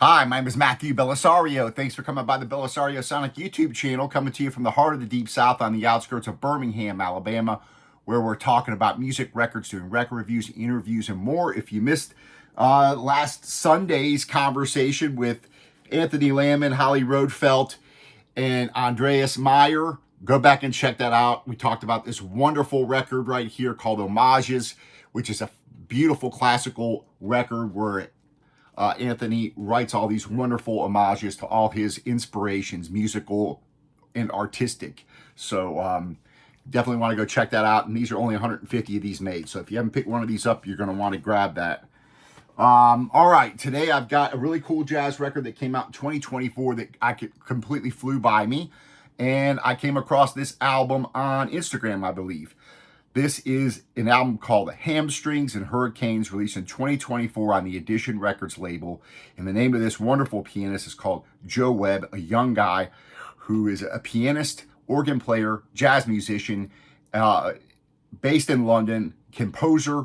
Hi, my name is Matthew Belisario. Thanks for coming by the Belisario Sonic YouTube channel, coming to you from the heart of the Deep South on the outskirts of Birmingham, Alabama, where we're talking about music, records, doing record reviews, interviews, and more. If you missed last Sunday's conversation with Anthony Lamon, Holly Roadfelt, and Andreas Meyer, go back and check that out. We talked about this wonderful record right here called Homages, which is a beautiful classical record where Anthony writes all these wonderful homages to all his inspirations, musical and artistic. So definitely want to go check that out. And these are only 150 of these made. So if you haven't picked one of these up, you're going to want to grab that. All right, today I've got a really cool jazz record that came out in 2024 that completely flew by me. And I came across this album on Instagram, I believe. This is an album called Hamstrings and Hurricanes, released in 2024 on the Edition Records label. And the name of this wonderful pianist is called Joe Webb, a young guy who is a pianist, organ player, jazz musician, based in London, composer,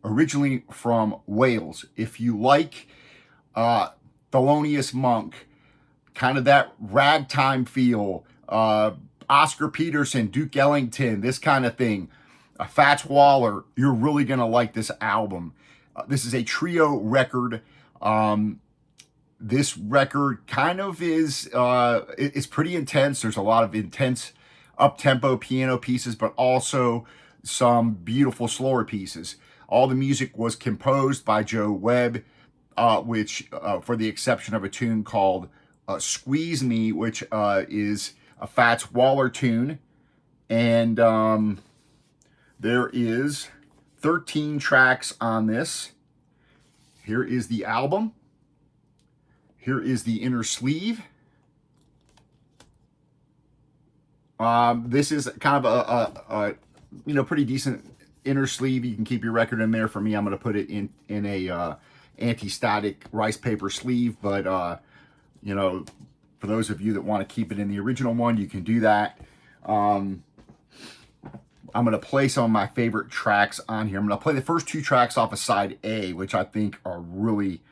originally from Wales. If you like Thelonious Monk, kind of that ragtime feel, Oscar Peterson, Duke Ellington, this kind of thing, Fats Waller, you're really going to like this album. This is a trio record. This record kind of is, it's pretty intense. There's a lot of intense up-tempo piano pieces, but also some beautiful slower pieces. All the music was composed by Joe Webb, which, for the exception of a tune called Squeeze Me, which is a Fats Waller tune. And there is 13 tracks on this. Here is the album. Here is the inner sleeve. This is kind of a pretty decent inner sleeve. You can keep your record in there. For me, I'm going to put it in a anti-static rice paper sleeve. But for those of you that want to keep it in the original one, you can do that. I'm going to play some of my favorite tracks on here. I'm going to play the first two tracks off of side A, which I think are really,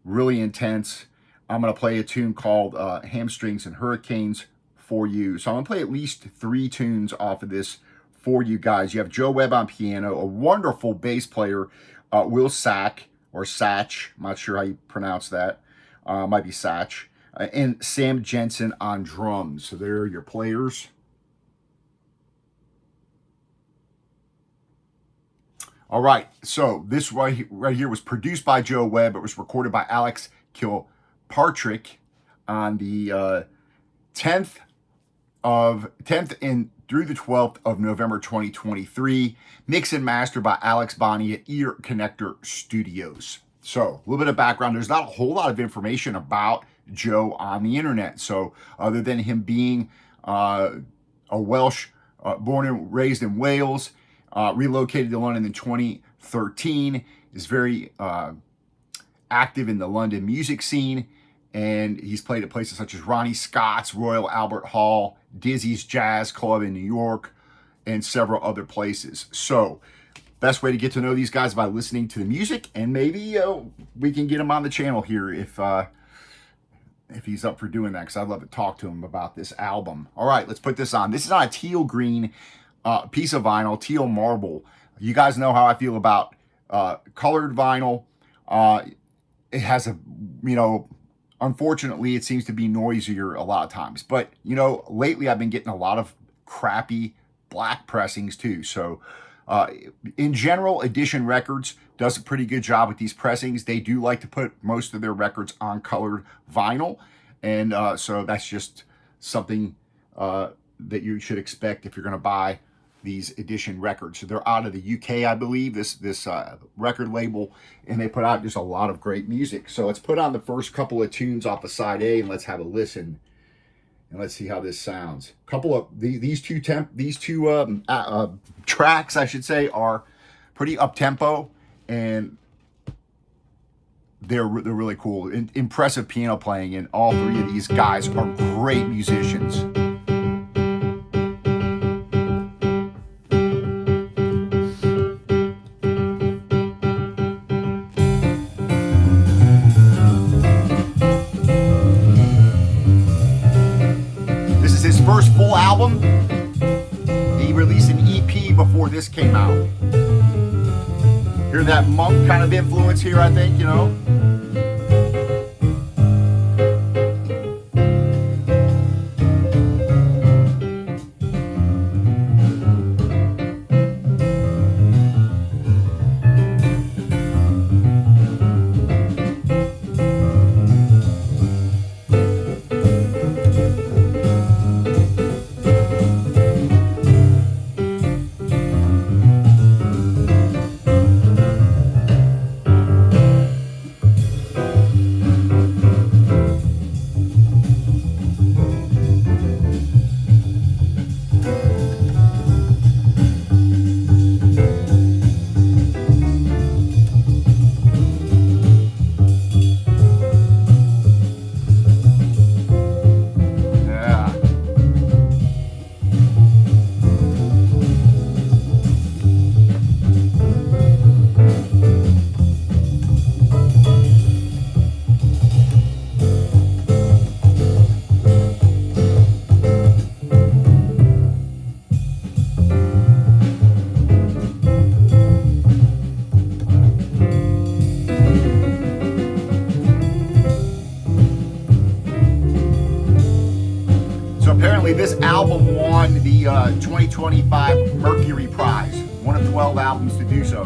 really intense. I'm going to play a tune called Hamstrings and Hurricanes for you. So I'm going to play at least 3 tunes off of this for you guys. You have Joe Webb on piano, a wonderful bass player, Will Sach, or Sach, I'm not sure how you pronounce that. Might be Sach. And Sam Jesson on drums. So there are your players. All right, so this right here was produced by Joe Webb. It was recorded by Alex Kilpatrick on the 10th and through the 12th of November 2023. Mixed and mastered by Alex Bonney at Ear Connector Studios. So a little bit of background. There's not a whole lot of information about Joe on the internet. So other than him being a Welsh, born and raised in Wales, relocated to London in 2013, is very active in the London music scene, and he's played at places such as Ronnie Scott's Royal Albert Hall, Dizzy's Jazz Club in New York, and several other places. So best way to get to know these guys is by listening to the music, and maybe we can get him on the channel here if he's up for doing that, because I'd love to talk to him about this album. All right, let's put this on. This is on a teal green piece of vinyl, teal marble. You guys know how I feel about colored vinyl. It has unfortunately, it seems to be noisier a lot of times. But, lately I've been getting a lot of crappy black pressings too. So in general, Edition Records does a pretty good job with these pressings. They do like to put most of their records on colored vinyl. And so that's just something that you should expect if you're going to buy these Edition records. So they're out of the UK, I believe, this record label, and they put out just a lot of great music. So let's put on the first couple of tunes off of side A, and let's have a listen, and let's see how this sounds. Couple of these two tracks, I should say, are pretty up tempo, and they're really cool. Impressive piano playing, and all 3 of these guys are great musicians. this came out. Hear that monk kind of influence here, I think, you know? Apparently this album won the 2025 Mercury Prize, one of 12 albums to do so.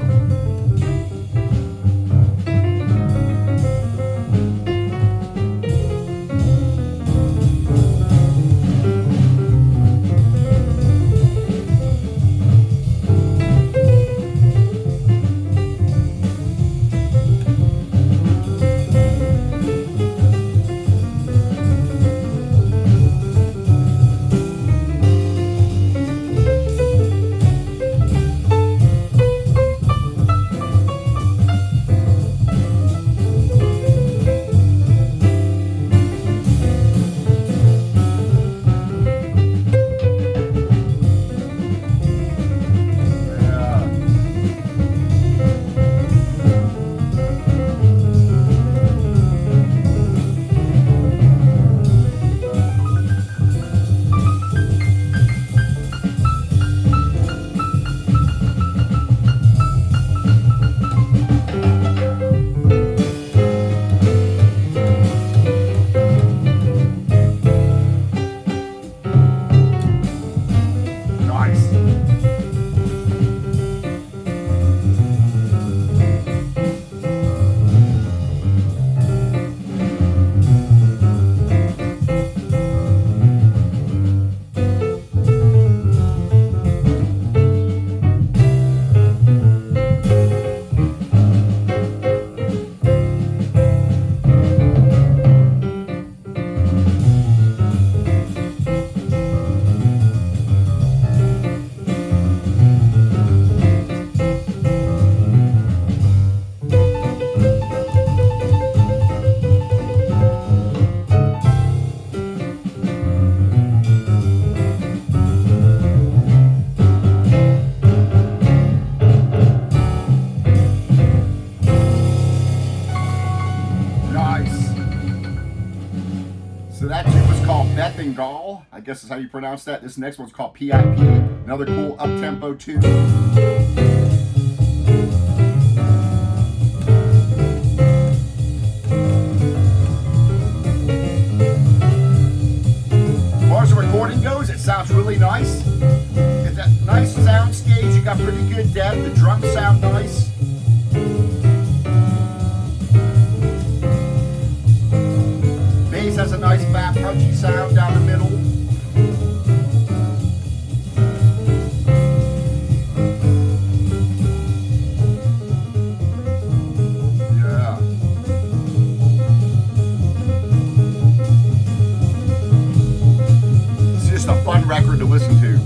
Gall, I guess is how you pronounce that. This next one's called PIP. Another cool up-tempo tune. As far as the recording goes, it sounds really nice. It's that nice sound stage. You got pretty good depth. The drums sound nice. Bass has a nice fat punchy sound down the middle. Yeah. It's just a fun record to listen to.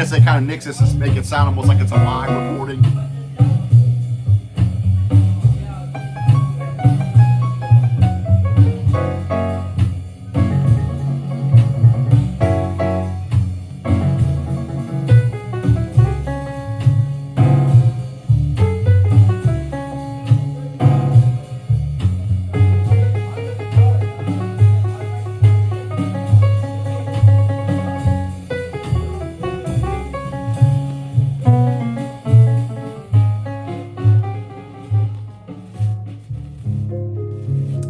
guess they kind of mix this and make it sound almost like it's a live recording.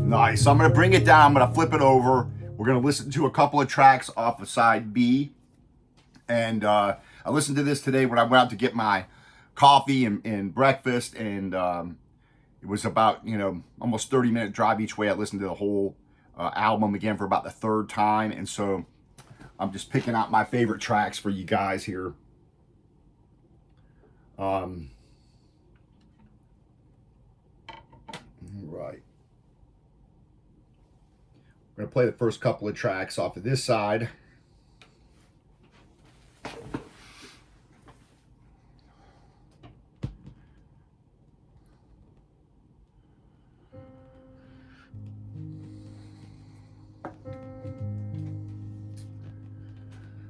Nice. So I'm going to bring it down. I'm going to flip it over. We're going to listen to a couple of tracks off of side B. And I listened to this today when I went out to get my coffee and breakfast. And it was about, almost 30-minute drive each way. I listened to the whole album again for about the third time. And so I'm just picking out my favorite tracks for you guys here. Right. I'm going to play the first couple of tracks off of this side.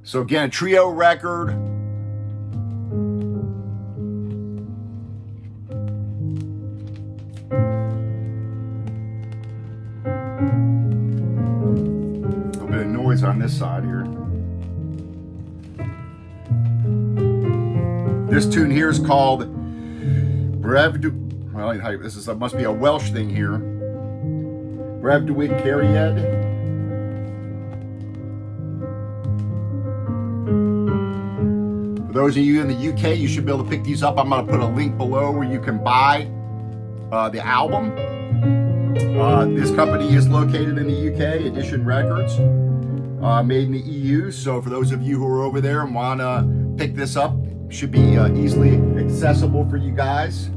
So again, a trio record. On this side here. This tune here is called Brev du, well, this is must be a Welsh thing here. Brev du Cariad. For those of you in the UK, you should be able to pick these up. I'm going to put a link below where you can buy the album. This company is located in the UK, Edition Records. Made in the EU, so for those of you who are over there and want to pick this up, should be easily accessible for you guys.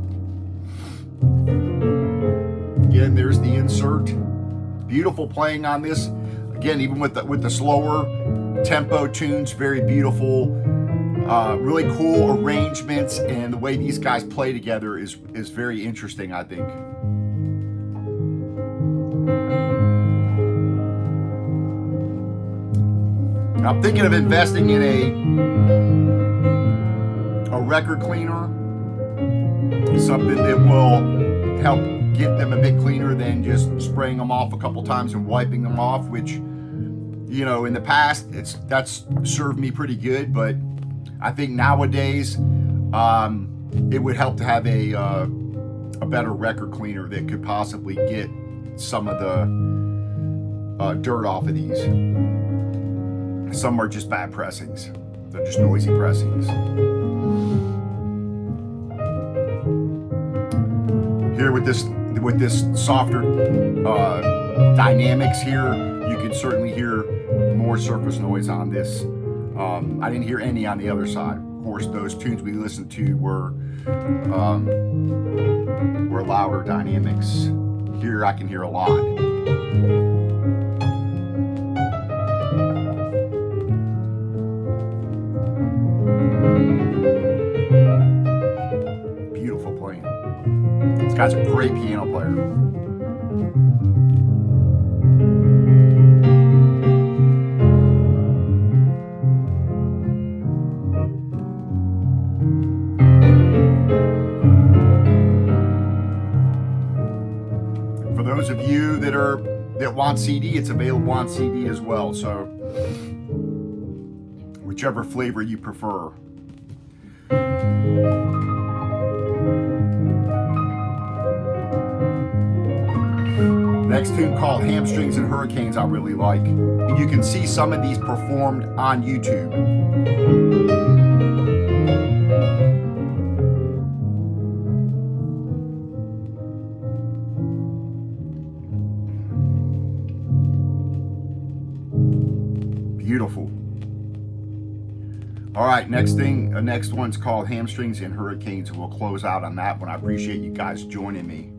Again, there's the insert. Beautiful playing on this. Again, even with the slower tempo tunes, very beautiful, really cool arrangements, and the way these guys play together is very interesting, I think. I'm thinking of investing in a record cleaner, something that will help get them a bit cleaner than just spraying them off a couple times and wiping them off, which, in the past, that's served me pretty good, but I think nowadays it would help to have a better record cleaner that could possibly get some of the dirt off of these. Some are just bad pressings. They're just noisy pressings. Here with this softer dynamics here, you can certainly hear more surface noise on this. I didn't hear any on the other side. Of course, those tunes we listened to were louder dynamics. Here I can hear a lot. Beautiful playing. This guy's a great piano player. For those of you that want CD, it's available on CD as well. So whichever flavor you prefer. Next tune called Hamstrings and Hurricanes I really like. And you can see some of these performed on YouTube. Beautiful. All right, next one's called Hamstrings and Hurricanes, and we'll close out on that one. I appreciate you guys joining me.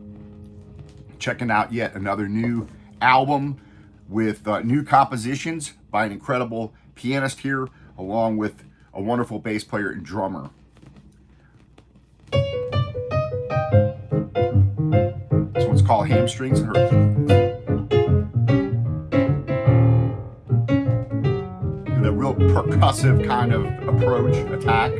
Checking out yet another new album with new compositions by an incredible pianist here, along with a wonderful bass player and drummer. This one's called Hamstrings Hurricanes. The real percussive kind of approach, attack.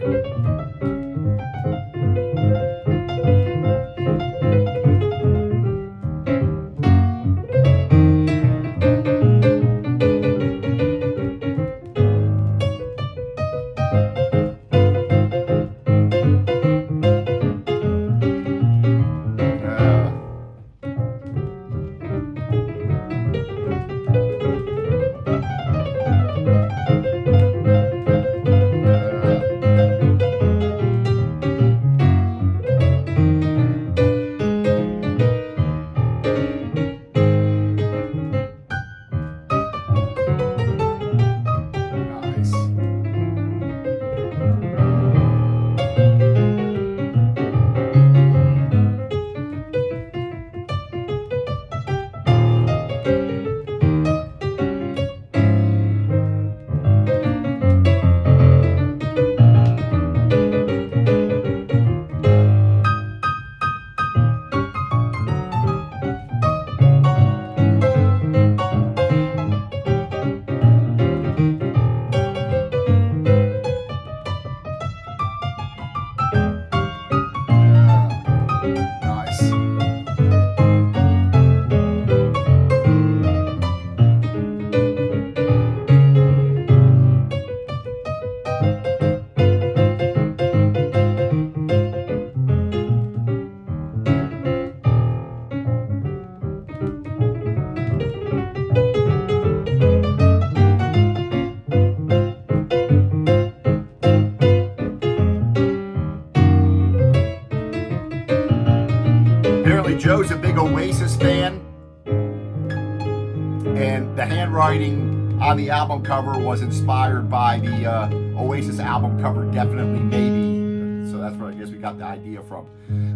Joe's a big Oasis fan, and the handwriting on the album cover was inspired by the Oasis album cover, Definitely Maybe. So that's where I guess we got the idea from.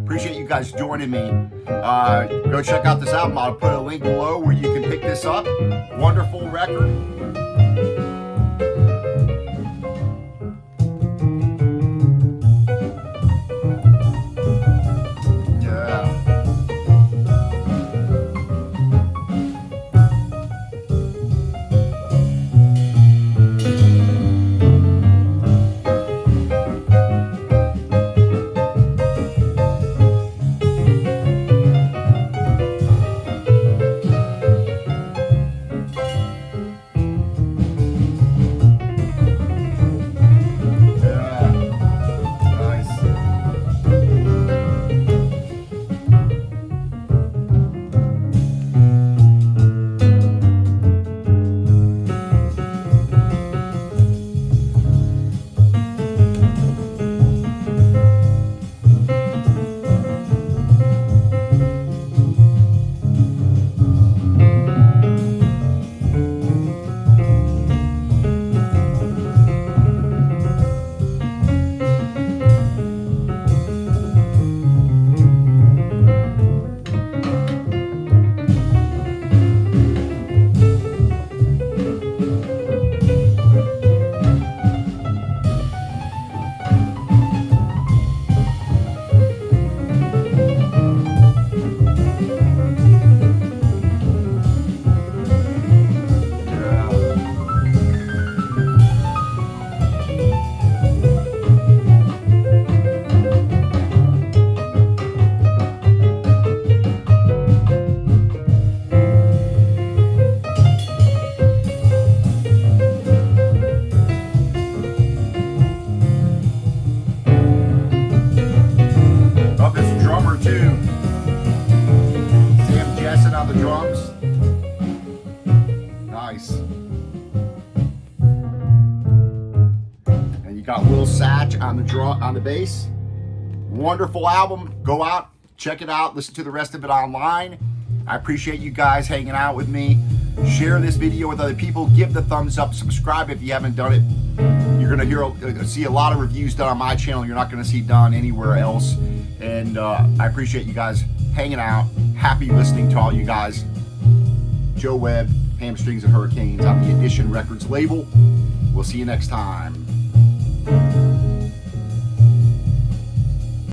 Appreciate you guys joining me. Go check out this album. I'll put a link below where you can pick this up. Wonderful record. Sam Jesson on the drums. Nice. And you got Will Sach on the bass. Wonderful album. Go out, check it out, listen to the rest of it online. I appreciate you guys hanging out with me. Share this video with other people. Give the thumbs up. Subscribe if you haven't done it. You're going to see a lot of reviews done on my channel. You're not going to see done anywhere else. And I appreciate you guys hanging out. Happy listening to all you guys. Joe Webb, Hamstrings and Hurricanes on the Edition Records label. We'll see you next time.